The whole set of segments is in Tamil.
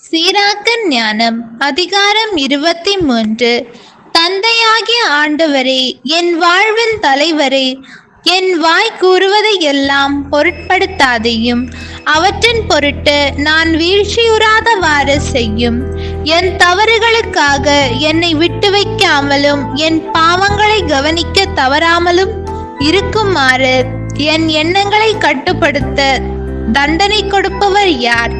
சீராக்க ஞானம் அதிகாரம் 23. தந்தையாகிய ஆண்டவரே, என் வாழ்வின் தலைவரே, என் வாய் கூறுவதை எல்லாம் பொருட்படுத்தாதையும் அவற்றின் பொருட்டு நான் வீழ்ச்சியுறாதவாறு செய்யும். என் தவறுகளுக்காக என்னை விட்டு வைக்காமலும் என் பாவங்களை கவனிக்க தவறாமலும் இருக்குமாறு என் எண்ணங்களை கட்டுப்படுத்த தண்டனை கொடுப்பவர் யார்?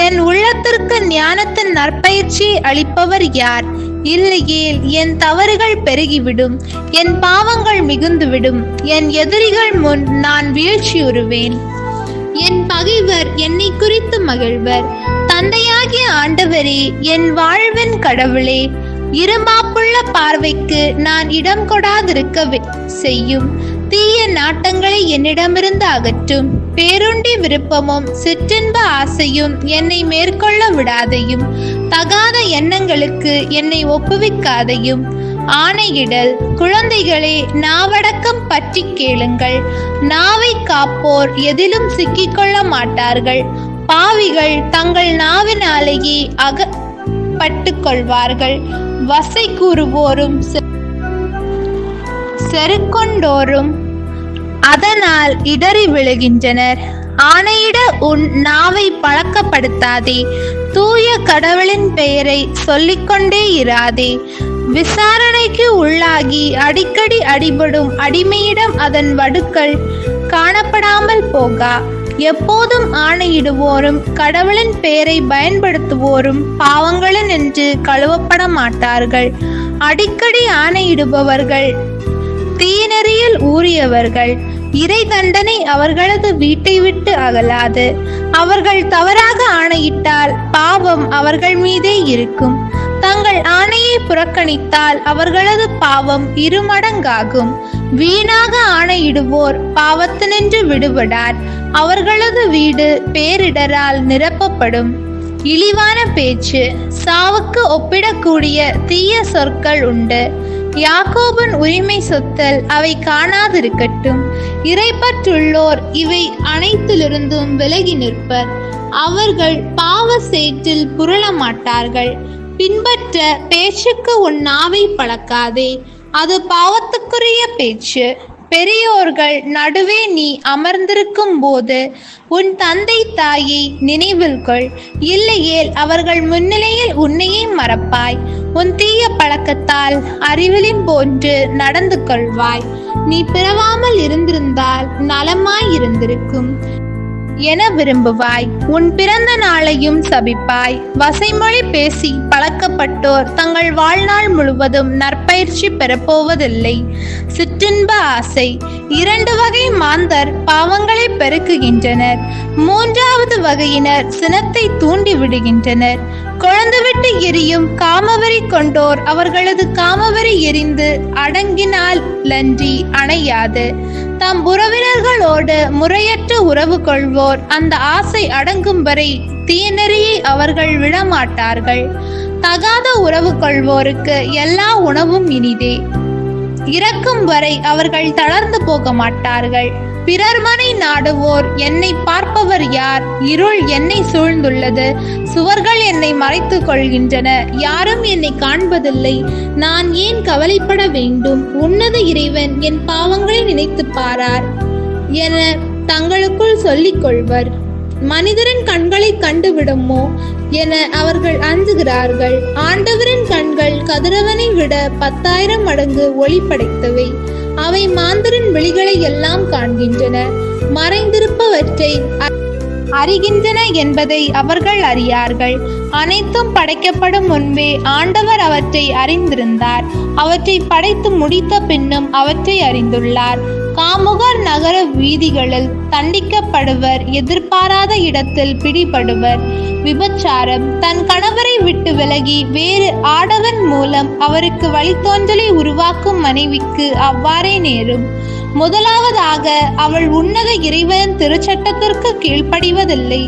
என் உள்ளத்திற்கு ஞானத்தின் நற்பயிற்சி அளிப்பவர் யார்? இல்லையேல் என் தவறுகள் பெருகிவிடும், என் பாவங்கள் மிகுந்துவிடும். என் எதிரிகள் முன் நான் வீழ்ச்சியுறுவேன். என் பகைவர் என்னை குறித்து மகிழ்வர். தந்தையாகிய ஆண்டவரே, என் வாழ்வின் கடவுளே, இருமாப்புள்ள பார்வைக்கு நான் இடம் கொடாதிருக்க செய்யும். தீய நாட்டங்களை என்னிடமிருந்து அகற்றும். பேருண்டி விருப்பமும் சிற்றின்ப ஆசையும் என்னை மேற்கொள்ள விடாதையும் தகாத எண்ணங்களுக்கு என்னை ஒப்புவிக்காதையும். ஆணையிடல். குழந்தைகளே, நாவடக்கம் பற்றி கேளுங்கள். நாவை காப்போர் எதிலும் சிக்கிக்கொள்ள மாட்டார்கள். பாவிகள் தங்கள் நாவினாலேயே அகப்பட்டு கொள்வார்கள். வசை கூறுவோரும் செருக்கொண்டோரும் அதனால் இடறி விழுகின்றனர். ஆணையிட உன் நாவை பழக்கப்படுத்தாதே. தூய கடவுளின் பெயரை சொல்லிக்கொண்டே இராதே. விசாரணைக்கு உள்ளாகி அடிக்கடி அடிபடும் அடிமையிடம் அதன் வடுக்கள் காணப்படாமல் போகா. எப்போதும் ஆணையிடுவோரும் கடவுளின் பெயரை பயன்படுத்துவோரும் பாவங்களினின்று கழுவப்பட மாட்டார்கள். அடிக்கடி ஆணையிடுபவர்கள் தீநெறியில் ஊறியவர்கள். இறை தண்டனை அவர்களது வீட்டை விட்டு அகலாது. அவர்கள் தவறாக ஆணையிட்டால் பாவம் அவர்கள் மீதே இருக்கும். தங்கள் ஆணையை புறக்கணித்தால் அவர்களது பாவம் இருமடங்காகும். வீணாக ஆணையிடுவோர் பாவத்தினின்று விடுபடார். அவர்களது வீடு பேரிடரால் நிரப்பப்படும். இழிவான பேச்சு. சாவுக்கு ஒப்பிடக்கூடிய தீய சொற்கள் உண்டு. யாக்கோபின் உரிமை சொத்தல் அவை காணாதிருக்கட்டும். இறைப்பற்றுள்ளோர் இவை அனைத்திலிருந்தும் விலகி நிற்பர். அவர்கள் பாவ சேற்றில் புரள மாட்டார்கள். பின்பற்ற பேச்சுக்கு உன் நாவை பழக்காதே, அது பாவத்துக்குரிய பேச்சு. பெரியோர்கள் நடுவே நீ அமர்ந்திருக்கும் போது உன் தந்தை தாயை நினைவில் கொள். இல்லையேல் அவர்கள் முன்னிலையில் உன்னையே மறப்பாய். உன் தீய பழக்கத்தால் அறிவிலின் போன்று நடந்து கொள்வாய். நீ பிறவாமல் இருந்திருந்தால் நலமாய் இருந்திருக்கும் என விரும்புவாய். உன் பிறந்த நாளையும் சபிப்பாய். வசைமொழி பேசி பழக்கப்பட்டோர் தங்கள் வாழ்நாள் முழுவதும் நற்பயிற்சி பெறப்போவதில்லை. சிற்றின்ப ஆசை. 2 வகை மாந்தர் பாவங்களை பெருக்குகின்றனர். 3வது வகையினர் சினத்தை தூண்டி விடுகின்றனர். கொழுந்துவிட்டு எரியும் காமவெறி கொண்டோர் அவர்களது காமவெறி எரிந்து அடங்கினாலன்றி அணையாது. தம் உறவினர்களோடு முறையற்ற உறவு கொள்வோர் அந்த ஆசை அடங்கும் வரை தீநெறியை அவர்கள் விடமாட்டார்கள். தகாத உறவு கொள்வோருக்கு எல்லா உணவும் இனிதே. இறக்கும் வரை அவர்கள் தளர்ந்து போக மாட்டார்கள். பிறர் மனை நாடுவோர் என்னை பார்ப்பவர் யார்? இருள் என்னை சூழ்ந்துள்ளது. சுவர்கள் என்னை மறைத்து கொள்கின்றன. யாரும் என்னை காண்பதில்லை. நான் ஏன் கவலைப்பட வேண்டும்? உன்னத இறைவன் என் பாவங்களை நினைத்து பாரார் என தங்களுக்குள் சொல்லிக் கொள்வர். மனிதரின் கண்களை கண்டுவிடுமோ என அவர்கள் அஞ்சுகிறார்கள். ஆண்டவரின் கண்கள் கதிரவனை விட 10,000 மடங்கு ஒளி படைத்தவை. அவை மாந்தரின் விழிகளை எல்லாம் காண்கின்றன. மறைந்திருப்பவற்றை அறிகின்றன என்பதை அவர்கள் அறியார்கள். அனைத்தும் படைக்கப்படும் முன்பே ஆண்டவர் அவற்றை அறிந்திருந்தார். அவற்றை படைத்து முடித்த பின்னும் அவற்றை அறிந்துள்ளார். காமுகர் நகர வீதிகளில் தண்டிக்கப்படுவர். எதிர்பாராத இடத்தில் பிடிபடுவர். விபச்சாரம். தன் கணவரை விட்டு விலகி வேறு ஆடவன் மூலம் அவருக்கு வழித்தோன்றலை உருவாக்கும் மனைவிக்கு அவ்வாறே நேரும். முதலாவதாக அவள் உன்னத இறைவன் திருச்சட்டத்திற்கு கீழ்ப்படிவதில்லை.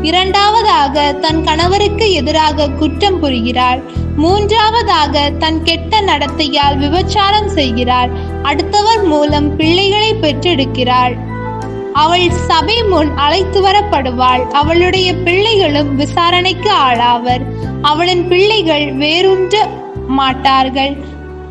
2வதாக தன் கணவருக்கு எதிராக குற்றம் புரிகிறாள். 3வதாக தன் கெட்ட நடத்தையால் விபச்சாரம் செய்கிறாள். அடுத்தவர் மூலம் பிள்ளைகளை பெற்றெடுக்கிறாள். அவள் சபை முன் அழைத்து வரப்படுவாள். அவளுடைய பிள்ளைகளும் விசாரணைக்கு ஆளாவர். அவளின் பிள்ளைகள் வேரூன்ற மாட்டார்கள்.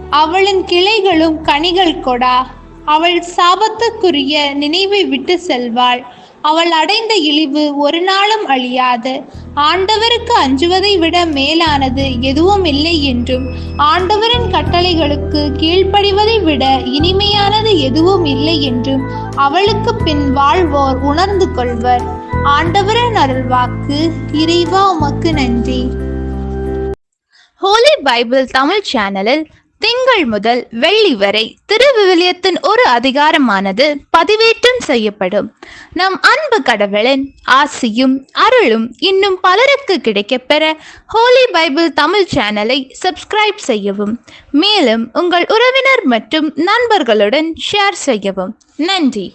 அவளின் கிளைகளும் கனிகள் கொடா. அவள் சாபத்துக்குரிய நினைவை விட்டு செல்வாள். அவள் அடைந்த இழிவு ஒரு நாளும் அழியாது. ஆண்டவருக்கு அஞ்சுவதை விட மேலானது எதுவும் இல்லை என்றும், ஆண்டவரின் கட்டளைகளுக்கு கீழ்ப்படிவதை விட இனிமையானது எதுவும் இல்லை என்றும் அவளுக்கு பின் வாழ்வோர் உணர்ந்து கொள்வர். ஆண்டவரின் அருள்வாக்கு. இறைவா உமக்கு நன்றி. ஹோலி பைபிள் தமிழ் சேனலில் திங்கள் முதல் வெள்ளி வரை திருவிவிலியத்தின் ஒரு அதிகாரமானது பதிவேற்றம் செய்யப்படும். நம் அன்பு கடவுளின் ஆசியும் அருளும் இன்னும் பலருக்கு கிடைக்கப்பெற ஹோலி பைபிள் தமிழ் சேனலை சப்ஸ்கிரைப் செய்யவும். மேலும் உங்கள் உறவினர் மற்றும் நண்பர்களுடன் ஷேர் செய்யவும். நன்றி.